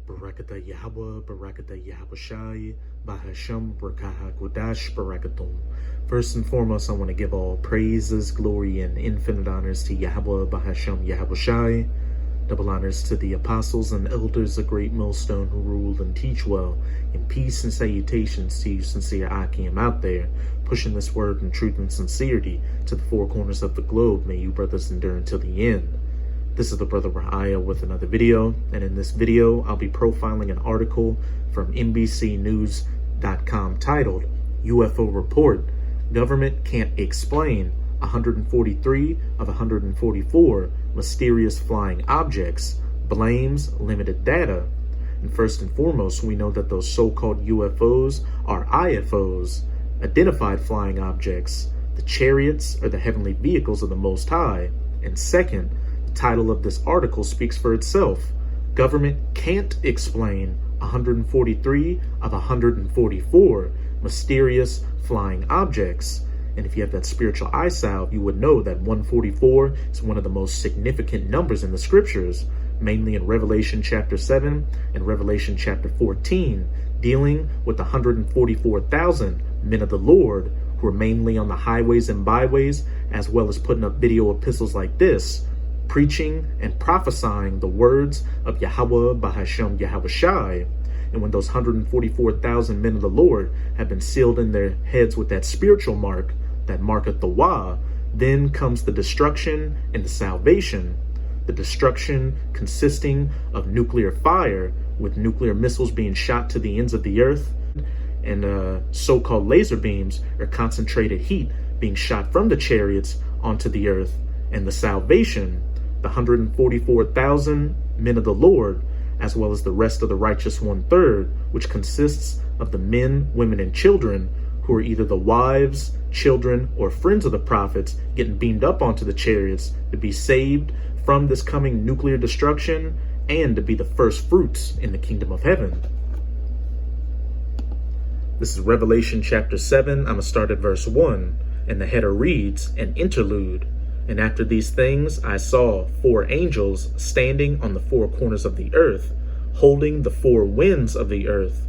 Barakata Yahweh, Barakata Yahushai, Bahasham, Barakaha Gudash, Barakatum. First and foremost, I want to give all praises, glory, and infinite honors to Yahweh, Bahasham, Yahushai. Double honors to the apostles and elders of Great Millstone who rule and teach well. In peace and salutations to you, sincere Akim out there, pushing this word in truth and sincerity to the four corners of the globe. May you brothers endure until the end. This is the Brother Rahaya with another video, and in this video, I'll be profiling an article from NBCnews.com titled, UFO Report, Government Can't Explain 143 of 144 Mysterious Flying Objects, Blames Limited Data. And first and foremost, we know that those so-called UFOs are IFOs, Identified Flying Objects. The chariots are the heavenly vehicles of the Most High. And second, the title of this article speaks for itself. Government can't explain 143 of 144 mysterious flying objects. And if you have that spiritual eye salve, you would know that 144 is one of the most significant numbers in the scriptures, mainly in Revelation chapter 7 and Revelation chapter 14, dealing with 144,000 men of the Lord who are mainly on the highways and byways, as well as putting up video epistles like this, preaching and prophesying the words of Yahweh Bahasham Yahushai. And when those 144,000 men of the Lord have been sealed in their heads with that spiritual mark, that mark of the Wah, then comes the destruction and the salvation. The destruction consisting of nuclear fire, with nuclear missiles being shot to the ends of the earth, and so-called laser beams or concentrated heat being shot from the chariots onto the earth. And the salvation, the 144,000 men of the Lord, as well as the rest of the righteous 1/3, which consists of the men, women, and children who are either the wives, children, or friends of the prophets, getting beamed up onto the chariots to be saved from this coming nuclear destruction and to be the first fruits in the kingdom of heaven. This is Revelation chapter 7. I'm going to start at verse 1, and the header reads, an interlude. And after these things I saw 4 angels standing on the 4 corners of the earth, holding the 4 winds of the earth,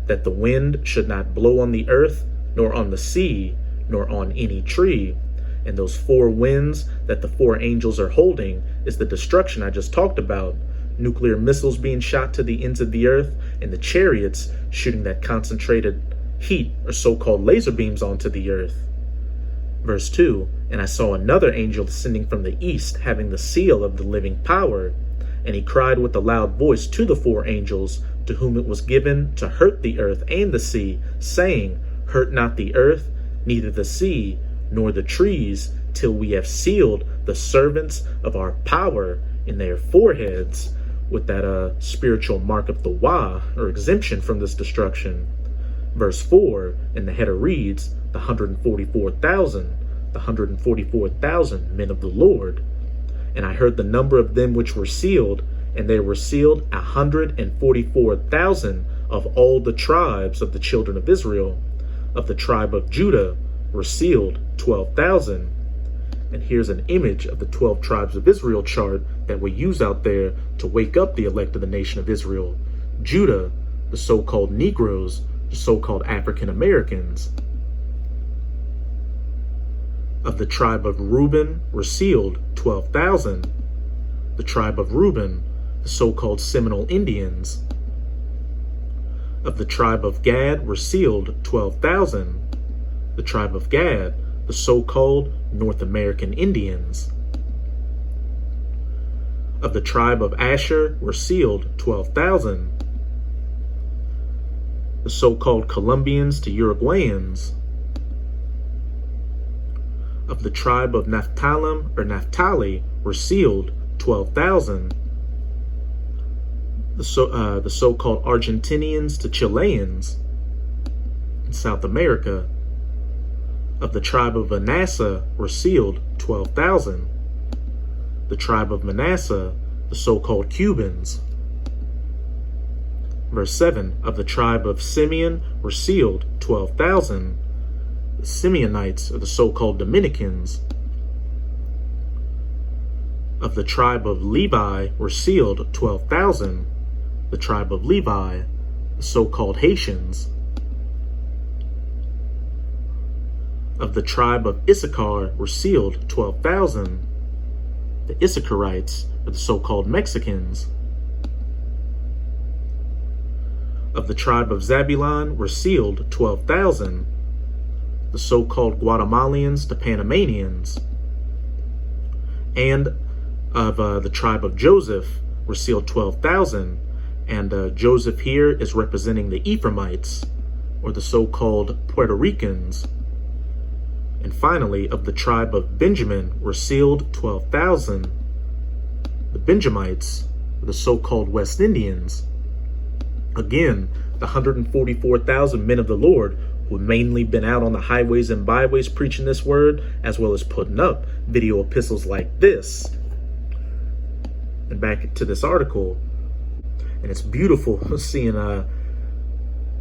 that the wind should not blow on the earth, nor on the sea, nor on any tree. And those 4 winds that the 4 angels are holding is the destruction I just talked about. Nuclear missiles being shot to the ends of the earth, and the chariots shooting that concentrated heat or so-called laser beams onto the earth. Verse 2, and I saw another angel descending from the east, having the seal of the living power. And he cried with a loud voice to the 4 angels, to whom it was given to hurt the earth and the sea, saying, hurt not the earth, neither the sea, nor the trees, till we have sealed the servants of our power in their foreheads, with that spiritual mark of the Wah, or exemption from this destruction. Verse 4, and the header reads, the 144,000 men of the Lord. And I heard the number of them which were sealed, and there were sealed 144,000 of all the tribes of the children of Israel. Of the tribe of Judah were sealed 12,000. And here's an image of the 12 tribes of Israel chart that we use out there to wake up the elect of the nation of Israel. Judah, the so-called Negroes, the so-called African Americans. Of the tribe of Reuben were sealed 12,000. The tribe of Reuben, the so-called Seminole Indians. Of the tribe of Gad were sealed 12,000. The tribe of Gad, the so-called North American Indians. Of the tribe of Asher were sealed 12,000. The so-called Colombians to Uruguayans. Of the tribe of Naphtali were sealed 12,000. The so-called Argentinians to Chileans in South America. Of the tribe of Manasseh were sealed 12,000. The tribe of Manasseh, the so-called Cubans. Verse 7, of the tribe of Simeon were sealed 12,000. The Simeonites are the so-called Dominicans. Of the tribe of Levi were sealed 12,000. the tribe of Levi, the so-called Haitians. Of the tribe of Issachar were sealed 12,000. The Issacharites are the so-called Mexicans. Of the tribe of Zabulon were sealed 12,000. The so-called Guatemalans, the Panamanians. And of the tribe of Joseph were sealed 12,000. And Joseph here is representing the Ephraimites, or the so-called Puerto Ricans. And finally, of the tribe of Benjamin were sealed 12,000. The Benjamites, the so-called West Indians. Again, the 144,000 men of the Lord who have mainly been out on the highways and byways preaching this word, as well as putting up video epistles like this. And back to this article, and it's beautiful seeing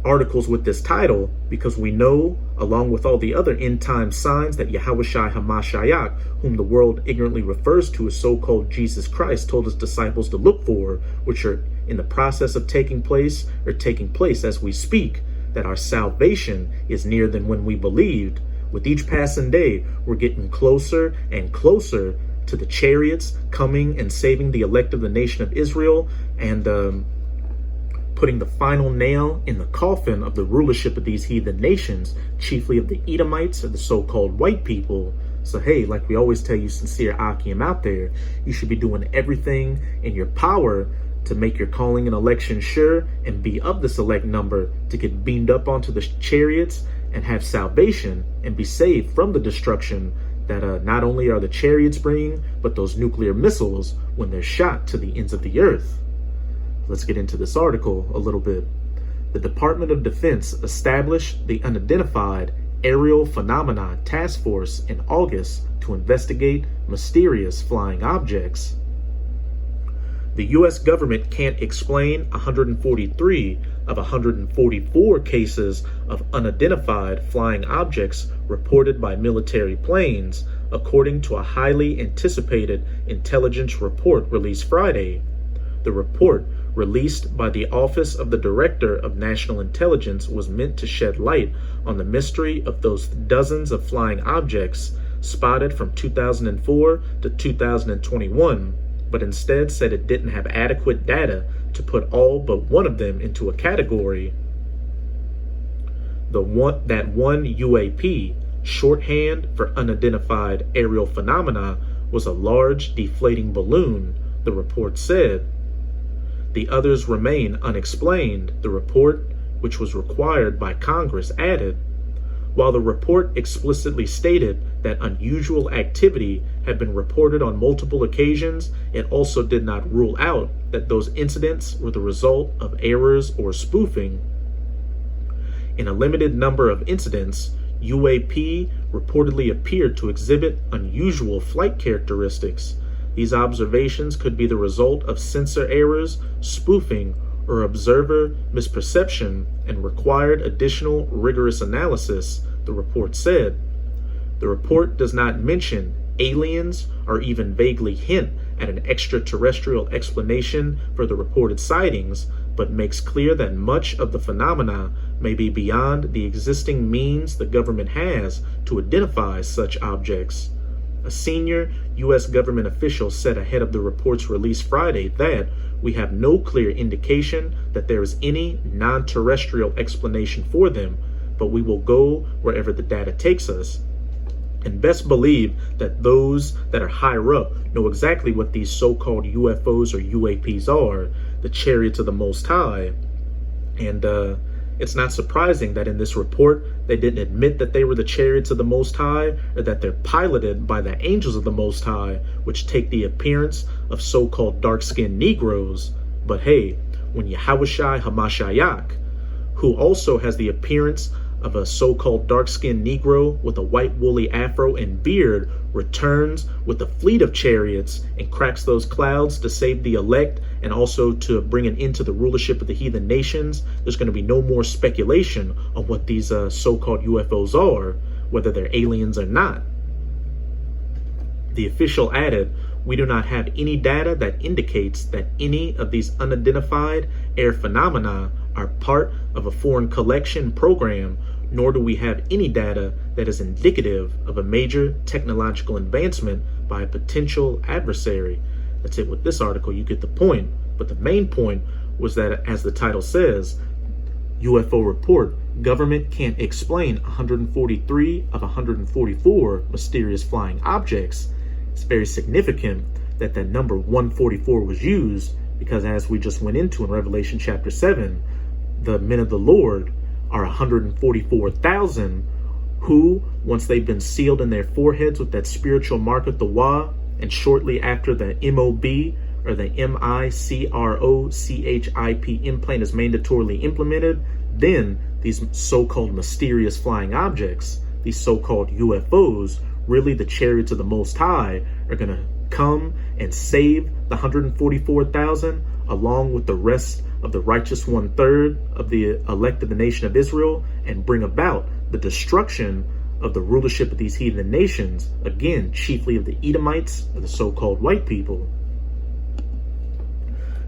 articles with this title, because we know, along with all the other end-time signs, that Yahushua HaMashiach, whom the world ignorantly refers to as so-called Jesus Christ, told his disciples to look for, which are in the process of taking place, or taking place as we speak, that our salvation is nearer than when we believed. With each passing day, we're getting closer and closer to the chariots coming and saving the elect of the nation of Israel, and putting the final nail in the coffin of the rulership of these heathen nations, chiefly of the Edomites, or the so-called white people. So hey, like we always tell you sincere Akim out there, you should be doing everything in your power to make your calling and election sure, and be of the select number to get beamed up onto the chariots and have salvation and be saved from the destruction that not only are the chariots bringing, but those nuclear missiles when they're shot to the ends of the earth. Let's get into this article a little bit. The Department of Defense established the Unidentified Aerial Phenomena Task Force in August to investigate mysterious flying objects. The U.S. government can't explain 143 of 144 cases of unidentified flying objects reported by military planes, according to a highly anticipated intelligence report released Friday. The report, released by the Office of the Director of National Intelligence, was meant to shed light on the mystery of those dozens of flying objects spotted from 2004 to 2021, but instead said it didn't have adequate data to put all but one of them into a category. That one UAP, shorthand for unidentified aerial phenomena, was a large deflating balloon, the report said. The others remain unexplained, the report, which was required by Congress, added. While the report explicitly stated that unusual activity had been reported on multiple occasions, it also did not rule out that those incidents were the result of errors or spoofing. In a limited number of incidents, UAP reportedly appeared to exhibit unusual flight characteristics. These observations could be the result of sensor errors, spoofing, or observer misperception, and required additional rigorous analysis, the report said. The report does not mention aliens or even vaguely hint at an extraterrestrial explanation for the reported sightings, but makes clear that much of the phenomena may be beyond the existing means the government has to identify such objects. A senior U.S. government official said ahead of the report's release Friday that we have no clear indication that there is any non-terrestrial explanation for them, but we will go wherever the data takes us. And best believe that those that are higher up know exactly what these so-called UFOs or UAPs are, the chariots of the Most High. And it's not surprising that in this report they didn't admit that they were the chariots of the Most High, or that they're piloted by the angels of the Most High, which take the appearance of so-called dark-skinned Negroes. But hey, when Yahushua HaMashiach, who also has the appearance of a so-called dark-skinned Negro with a white woolly afro and beard, returns with a fleet of chariots and cracks those clouds to save the elect and also to bring an end to the rulership of the heathen nations, there's going to be no more speculation on what these so-called UFOs are, whether they're aliens or not. The official added, We do not have any data that indicates that any of these unidentified air phenomena are part of a foreign collection program, nor do we have any data that is indicative of a major technological advancement by a potential adversary. That's it with this article. You get the point. But the main point was that, as the title says, UFO report, government can't explain 143 of 144 mysterious flying objects. It's very significant that that number 144 was used because, as we just went into in Revelation chapter 7, the men of the Lord are 144,000 who, once they've been sealed in their foreheads with that spiritual mark of the Wa, and shortly after the MOB or the MICROCHIP implant is mandatorily implemented, then these so-called mysterious flying objects, these so-called UFOs, really the chariots of the Most High, are going to come and save the 144,000 along with the rest of the righteous 1/3 of the elect of the nation of Israel, and bring about the destruction of the rulership of these heathen nations, again, chiefly of the Edomites and the so-called white people.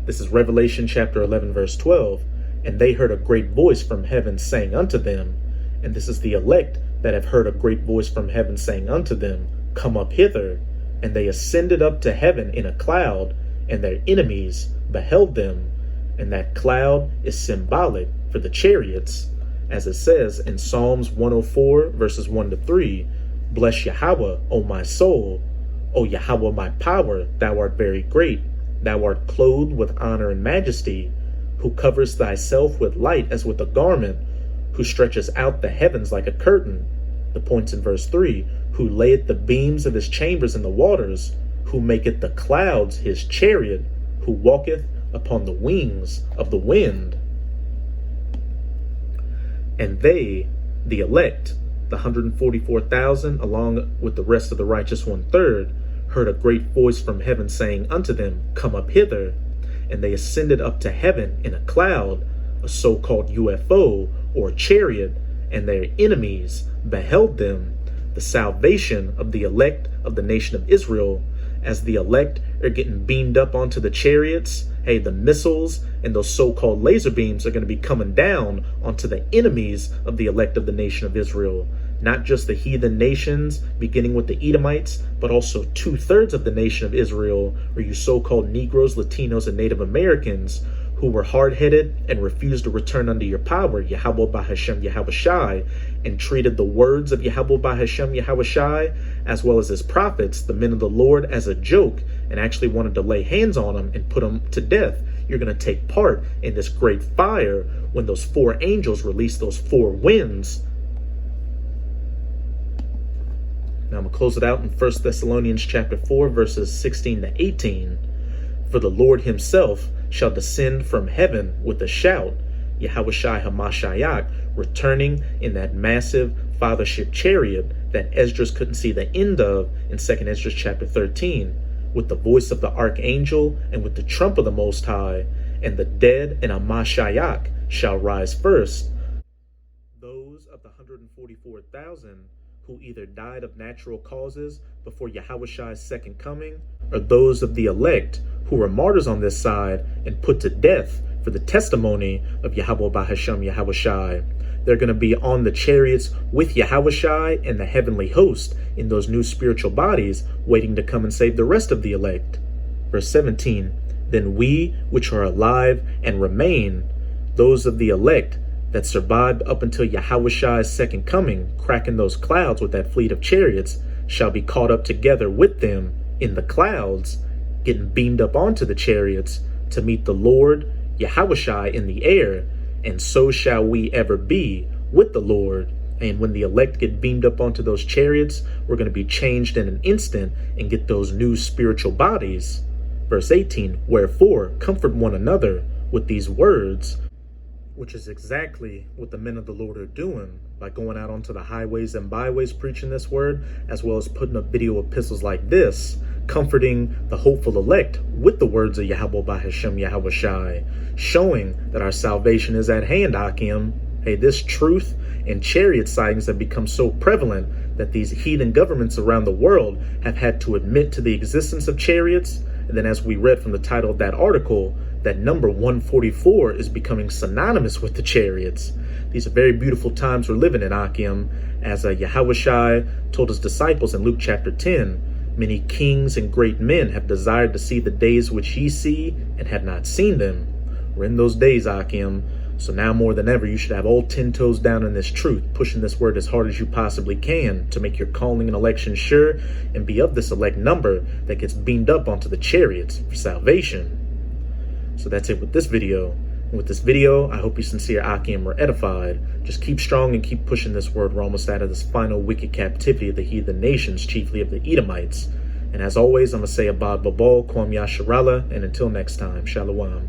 This is Revelation chapter 11, verse 12. And they heard a great voice from heaven saying unto them, and this is the elect that have heard a great voice from heaven saying unto them, Come up hither. And they ascended up to heaven in a cloud, and their enemies beheld them. And that cloud is symbolic for the chariots, as it says in Psalms 104, verses 1-3, Bless Yahweh, O my soul. O Yahweh, my power, thou art very great. Thou art clothed with honor and majesty, who covers thyself with light as with a garment, who stretches out the heavens like a curtain. The point's in verse 3, who layeth the beams of his chambers in the waters, who maketh the clouds his chariot, who walketh upon the wings of the wind. And they, the elect, the 144,000, along with the rest of the righteous 1/3, heard a great voice from heaven saying unto them, Come up hither. And they ascended up to heaven in a cloud, a so-called UFO or chariot, and their enemies beheld them. The salvation of the elect of the nation of Israel, as the elect are getting beamed up onto the chariots, hey, the missiles and those so-called laser beams are going to be coming down onto the enemies of the elect of the nation of Israel. Not just the heathen nations, beginning with the Edomites, but also 2/3 of the nation of Israel, or you so-called Negroes, Latinos, and Native Americans, who were hard-headed and refused to return under your power, Yahweh Bahashem Yahweh Shai, and treated the words of Yahweh Bahashem Yahweh Shai, as well as his prophets, the men of the Lord, as a joke, and actually wanted to lay hands on them and put them to death. You're going to take part in this great fire when those 4 angels release those 4 winds. Now I'm going to close it out in 1 Thessalonians chapter 4, verses 16-18. For the Lord himself shall descend from heaven with a shout, Yahweh Shai HaMashiach, returning in that massive fathership chariot that Esdras couldn't see the end of in 2 Esdras chapter 13, with the voice of the archangel and with the trump of the Most High, and the dead in Mashiach shall rise first. Those of the 144,000 who either died of natural causes before Yahweh Shai's second coming, or those of the elect who were martyrs on this side and put to death for the testimony of Yahweh Bahashem Yahweh Shai. They're going to be on the chariots with Yahweh Shai and the heavenly host in those new spiritual bodies, waiting to come and save the rest of the elect. Verse 17, Then we which are alive and remain, those of the elect that survived up until Yahweh Shai's second coming, cracking those clouds with that fleet of chariots, shall be caught up together with them in the clouds, getting beamed up onto the chariots to meet the Lord Yahweh Shai in the air, and so shall we ever be with the Lord. And when the elect get beamed up onto those chariots, we're going to be changed in an instant and get those new spiritual bodies. Verse 18, Wherefore comfort one another with these words, which is exactly what the men of the Lord are doing by going out onto the highways and byways preaching this word, as well as putting up video epistles like this, comforting the hopeful elect with the words of Yahweh Bahashem Yahweh Shai, showing that our salvation is at hand, Akim. Hey, this truth and chariot sightings have become so prevalent that these heathen governments around the world have had to admit to the existence of chariots. And then, as we read from the title of that article, that number 144 is becoming synonymous with the chariots. These are very beautiful times we're living in, Akim. As Yahushua told his disciples in Luke chapter 10, many kings and great men have desired to see the days which ye see and have not seen them. We're in those days, Akim. So now more than ever, you should have all 10 toes down in this truth, pushing this word as hard as you possibly can to make your calling and election sure, and be of this elect number that gets beamed up onto the chariots for salvation. So that's it with this video. And with this video, I hope you sincere Akim were edified. Just keep strong and keep pushing this word. We're almost out of this final wicked captivity of the heathen nations, chiefly of the Edomites. And as always, I'm going to say Abad Babal, Kwam Yasharala, and until next time, Shalom.